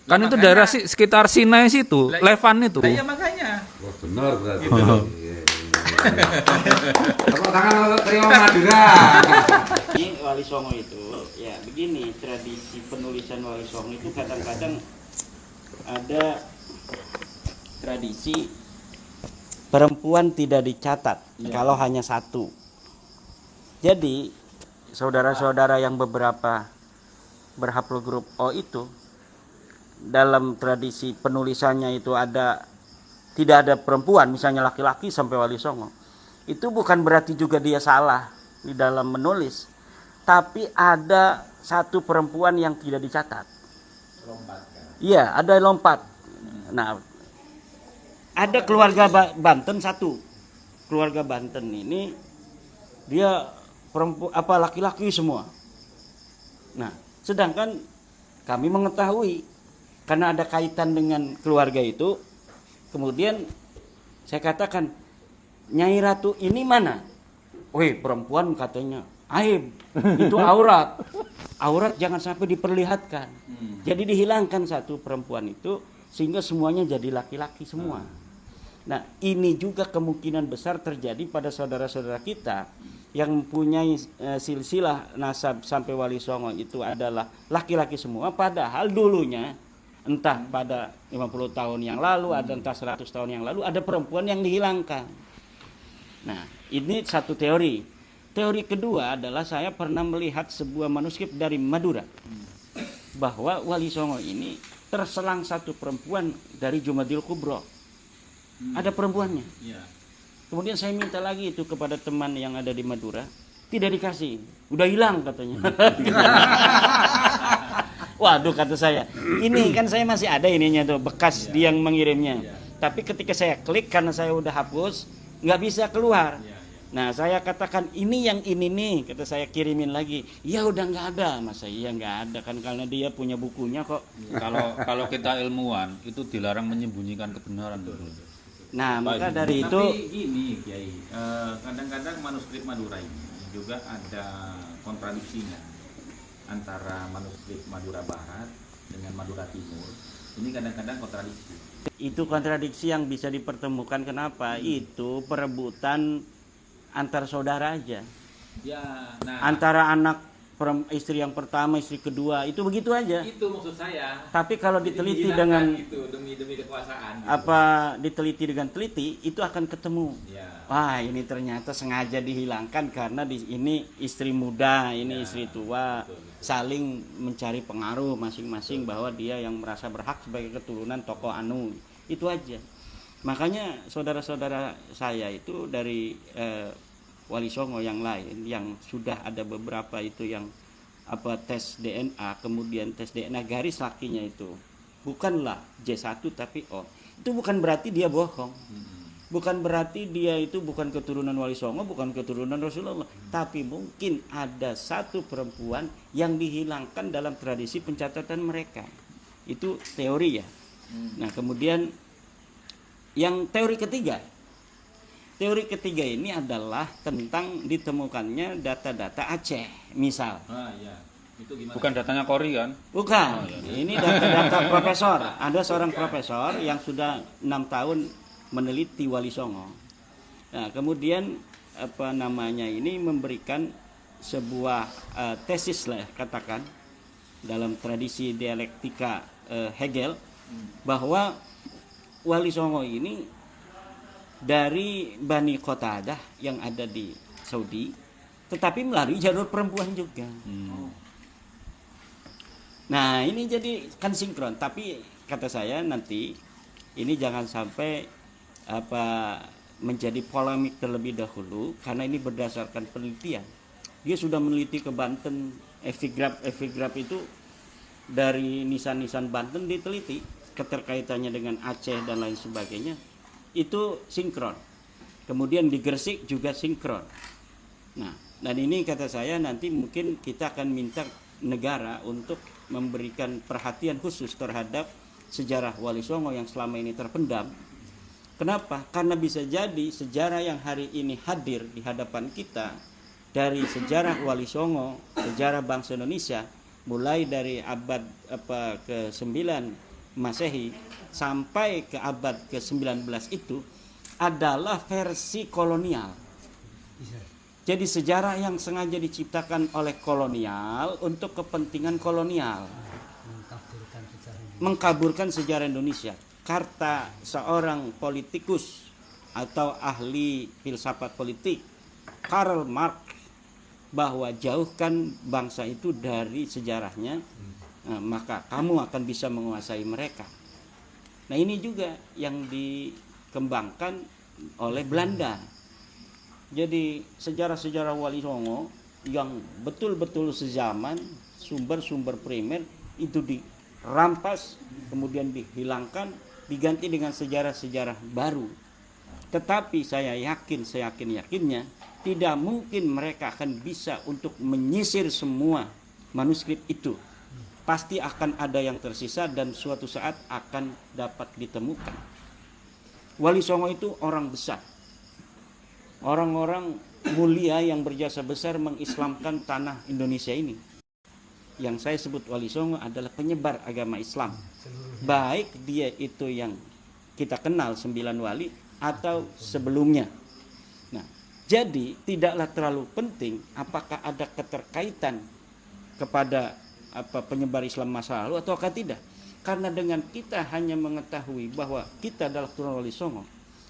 [SPEAKER 5] Kan
[SPEAKER 6] Ya,
[SPEAKER 5] itu
[SPEAKER 6] makanya-
[SPEAKER 5] daerah sekitar Sinai situ,
[SPEAKER 6] Lah,
[SPEAKER 5] Levan itu.
[SPEAKER 6] Iya makanya.
[SPEAKER 2] Wah, benar berarti. Tepuk tangan untuk trio Madura.
[SPEAKER 1] Ini Wali Songo itu ya begini, tradisi penulisan Wali Songo itu kadang-kadang ada tradisi perempuan tidak dicatat kalau hanya satu. Jadi saudara-saudara yang beberapa berhaplogrup O itu dalam tradisi penulisannya itu tidak ada perempuan, misalnya laki-laki sampai Wali Songo. Itu bukan berarti juga dia salah di dalam menulis, tapi ada satu perempuan yang tidak dicatat. Iya, ada lompat. Nah, ada keluarga Banten satu. Keluarga Banten ini dia laki-laki semua. Nah, sedangkan kami mengetahui karena ada kaitan dengan keluarga itu, kemudian saya katakan, Nyai Ratu ini mana? Wih, perempuan katanya. Aib, itu aurat. Aurat jangan sampai diperlihatkan. Jadi dihilangkan satu perempuan itu sehingga semuanya jadi laki-laki semua. Nah, ini juga kemungkinan besar terjadi pada saudara-saudara kita yang mempunyai silsilah nasab sampai Wali Songo itu adalah laki-laki semua, padahal dulunya entah pada 50 tahun yang lalu, ada entah 100 tahun yang lalu, ada perempuan yang dihilangkan. Nah, ini satu teori. Teori kedua adalah saya pernah melihat sebuah manuskrip dari Madura, bahwa Wali Songo ini terselang satu perempuan dari Jumadil Kubro. Ada perempuannya. Kemudian saya minta lagi itu kepada teman yang ada di Madura, tidak dikasih, udah hilang katanya. Waduh, kata saya, ini kan saya masih ada ininya tuh, bekas dia yang mengirimnya. Tapi ketika saya klik karena saya udah hapus, nggak bisa keluar. Nah, saya katakan ini yang ini nih, kata saya kirimin lagi. Ya udah nggak ada, masa iya nggak ada kan karena dia punya bukunya kok.
[SPEAKER 5] Kalau kita ilmuwan itu dilarang menyembunyikan kebenaran.
[SPEAKER 1] Nah, maka dari itu
[SPEAKER 6] Tapi gini Kiai, kadang-kadang manuskrip Madura ini juga ada kontradiksinya antara manuskrip Madura Barat dengan Madura Timur. Ini kadang-kadang kontradiksi.
[SPEAKER 1] itu kontradiksi yang bisa dipertemukan. Kenapa? Itu perebutan antar saudara aja.
[SPEAKER 6] Ya, nah
[SPEAKER 1] Antara anak istri yang pertama, istri kedua, itu begitu aja.
[SPEAKER 6] itu maksud saya.
[SPEAKER 1] Tapi kalau
[SPEAKER 6] Jadi
[SPEAKER 1] diteliti
[SPEAKER 6] dihilangkan
[SPEAKER 1] dengan
[SPEAKER 6] itu demi kekuasaan.
[SPEAKER 1] diteliti dengan teliti, itu akan ketemu.
[SPEAKER 6] Ya.
[SPEAKER 1] Wah, ini ternyata sengaja dihilangkan karena ini istri muda, ini istri tua. saling mencari pengaruh masing-masing bahwa dia yang merasa berhak sebagai keturunan tokoh anu, itu aja. Makanya saudara-saudara saya itu dari Wali Songo yang lain yang sudah ada beberapa itu yang tes DNA, kemudian tes DNA garis lakinya itu bukanlah J1 tapi O, itu bukan berarti dia bohong, bukan berarti dia itu bukan keturunan Wali Songo, bukan keturunan Rasulullah, tapi mungkin ada satu perempuan yang dihilangkan dalam tradisi pencatatan mereka. Itu teori ya. Nah kemudian yang teori ketiga ini adalah tentang ditemukannya data-data Aceh misal.
[SPEAKER 5] Itu gimana? Bukan datanya Kori kan?
[SPEAKER 1] Bukan. Ini data-data profesor. Ada seorang profesor yang sudah 6 tahun meneliti Wali Songo. Nah, kemudian ini memberikan sebuah tesis lah katakan dalam tradisi dialektika Hegel bahwa Wali Songo ini dari Bani Qatadah yang ada di Saudi, tetapi melalui jalur perempuan juga. Nah ini jadi kan sinkron, tapi kata saya nanti ini jangan sampai menjadi polemik terlebih dahulu, karena ini berdasarkan penelitian. Dia sudah meneliti ke Banten, epigraf itu dari nisan-nisan Banten diteliti, keterkaitannya dengan Aceh dan lain sebagainya, itu sinkron. Kemudian di Gresik juga sinkron. Nah, dan ini kata saya nanti mungkin kita akan minta negara untuk memberikan perhatian khusus terhadap sejarah Wali Songo yang selama ini terpendam. Kenapa? Karena bisa jadi sejarah yang hari ini hadir di hadapan kita dari sejarah Wali Songo, sejarah bangsa Indonesia, mulai dari abad ke-9 Masehi sampai ke abad ke-19 itu adalah versi kolonial. Jadi sejarah yang sengaja diciptakan oleh kolonial untuk kepentingan kolonial. Mengkaburkan sejarah Indonesia. Karta seorang politikus atau ahli filsafat politik Karl Marx bahwa jauhkan bangsa itu dari sejarahnya, maka kamu akan bisa menguasai mereka. Nah ini juga yang dikembangkan oleh Belanda. Jadi sejarah-sejarah Wali Songo yang betul-betul sezaman, sumber-sumber primer itu dirampas, kemudian dihilangkan, diganti dengan sejarah-sejarah baru. Tetapi saya yakin-yakinnya tidak mungkin mereka akan bisa untuk menyisir semua manuskrip itu. Pasti akan ada yang tersisa dan suatu saat akan dapat ditemukan. Wali Songo itu orang besar. Orang-orang mulia yang berjasa besar mengislamkan tanah Indonesia ini. Yang saya sebut Wali Songo adalah penyebar agama Islam. Baik dia itu yang kita kenal 9 wali atau sebelumnya. Nah, jadi tidaklah terlalu penting apakah ada keterkaitan kepada penyebar Islam masa lalu ataukah tidak. Karena dengan kita hanya mengetahui bahwa kita adalah keturunan Wali Songo,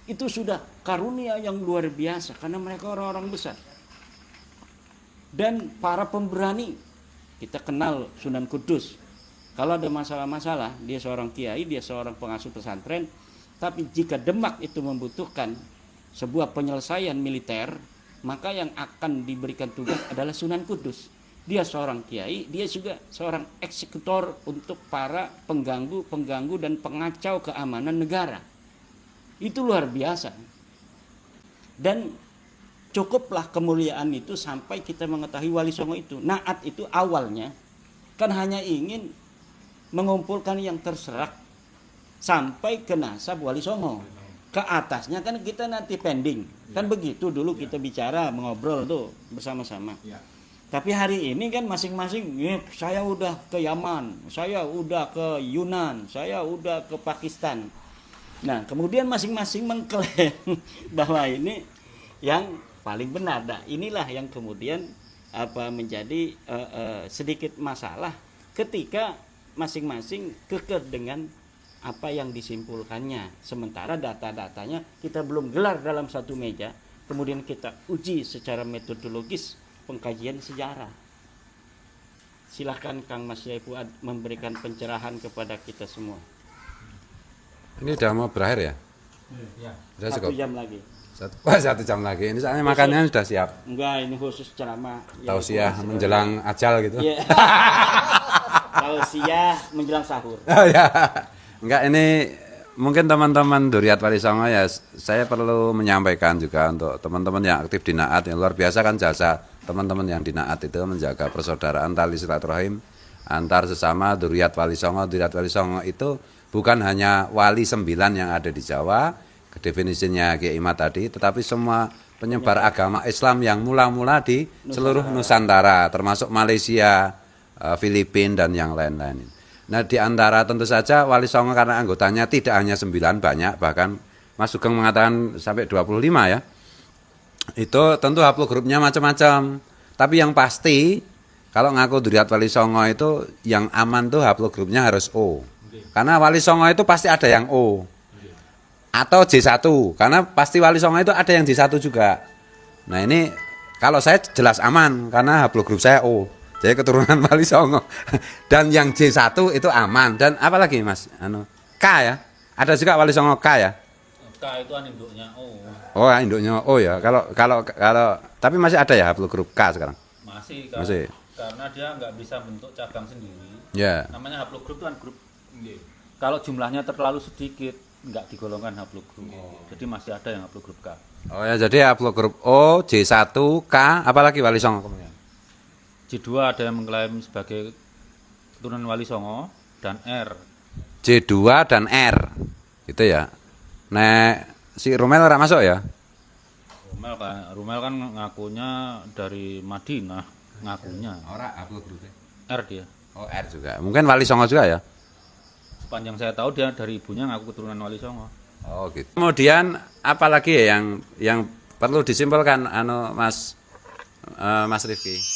[SPEAKER 1] itu sudah karunia yang luar biasa karena mereka orang-orang besar. Dan para pemberani, kita kenal Sunan Kudus. Kalau ada masalah-masalah, dia seorang kiai, dia seorang pengasuh pesantren, tapi jika Demak itu membutuhkan sebuah penyelesaian militer, maka yang akan diberikan tugas adalah Sunan Kudus. Dia seorang kiai, dia juga seorang eksekutor untuk para pengganggu dan pengacau keamanan negara. Itu luar biasa. Dan cukuplah kemuliaan itu sampai kita mengetahui Wali Songo itu. Naat itu awalnya kan hanya ingin mengumpulkan yang terserak sampai ke nasab Wali Songo. Ke atasnya kan kita nanti pending. Kan begitu dulu kita bicara, mengobrol tuh bersama-sama. Tapi hari ini kan masing-masing, saya udah ke Yaman, saya udah ke Yunan, saya udah ke Pakistan. Nah, kemudian masing-masing mengklaim bahwa ini yang paling benar. Nah, inilah yang kemudian menjadi sedikit masalah ketika masing-masing kekeh dengan apa yang disimpulkannya. Sementara data-datanya kita belum gelar dalam satu meja, kemudian kita uji secara metodologis pengkajian sejarah. Silahkan Kang Mas Yai Fuad memberikan pencerahan kepada kita semua.
[SPEAKER 2] Ini udah mau berakhir ya? Udah
[SPEAKER 1] 1
[SPEAKER 2] cukup.
[SPEAKER 1] jam lagi.
[SPEAKER 2] Wah, 1 jam lagi. Ini soalnya makannya sudah siap.
[SPEAKER 1] Enggak, ini khusus ceramah.
[SPEAKER 2] Tausiah menjelang ajal gitu.
[SPEAKER 1] Iya. Tausiah menjelang sahur.
[SPEAKER 2] Oh ya. Enggak, ini mungkin teman-teman Duriat Wali Songo ya, saya perlu menyampaikan juga untuk teman-teman yang aktif di Naat yang luar biasa kan jasa teman-teman yang di Naat itu menjaga persaudaraan tali silaturahim antar sesama Duriat Wali Songo. Duriat Wali Songo itu bukan hanya wali 9 yang ada di Jawa, definisinya Kiai Imad tadi, tetapi semua penyebar agama Islam yang mula-mula di seluruh Nusantara, termasuk Malaysia, Filipina dan yang lain-lain. Nah, di antara tentu saja Wali Songo karena anggotanya tidak hanya 9, banyak, bahkan Mas Sugeng mengatakan sampai 25 ya. Itu tentu haplogrupnya macam-macam. Tapi yang pasti kalau ngaku Duriat Wali Songo itu yang aman tuh haplogrupnya harus O. Karena Wali Songo itu pasti ada yang O. Atau J1, karena pasti Wali Songo itu ada yang J1 juga. Nah, ini kalau saya jelas aman karena haplogrup saya O. Jadi keturunan Wali Songo. Dan yang J1 itu aman. Dan apa lagi Mas? K ya? Ada juga Wali Songo K ya?
[SPEAKER 5] K itu induknya O.
[SPEAKER 2] Oh, induknya O ya. Kalau tapi masih ada ya haplogrup K sekarang?
[SPEAKER 5] Masih, karena dia nggak bisa bentuk cabang sendiri.
[SPEAKER 2] Ya.
[SPEAKER 5] Namanya haplogrup itu kan grup. Kalau jumlahnya terlalu sedikit nggak digolongkan haplogrup. Jadi masih ada yang haplogrup K.
[SPEAKER 2] Oh ya, jadi haplogrup O, J1, K, apalagi Wali Songo kemudian?
[SPEAKER 5] J2 ada yang mengklaim sebagai keturunan Wali Songo dan R.
[SPEAKER 2] J2 dan R. Gitu ya. Nek si Rumel ora masuk ya?
[SPEAKER 5] Rumel kan ngakunya dari Madinah, ngakunya.
[SPEAKER 2] Ora haplogrupnya.
[SPEAKER 5] R dia.
[SPEAKER 2] Oh, R juga. Mungkin Wali Songo juga ya?
[SPEAKER 5] Sepanjang saya tahu dia dari ibunya ngaku keturunan Wali Songo.
[SPEAKER 2] Oh, gitu. Kemudian apalagi ya yang perlu disimpulkan Mas Rifki?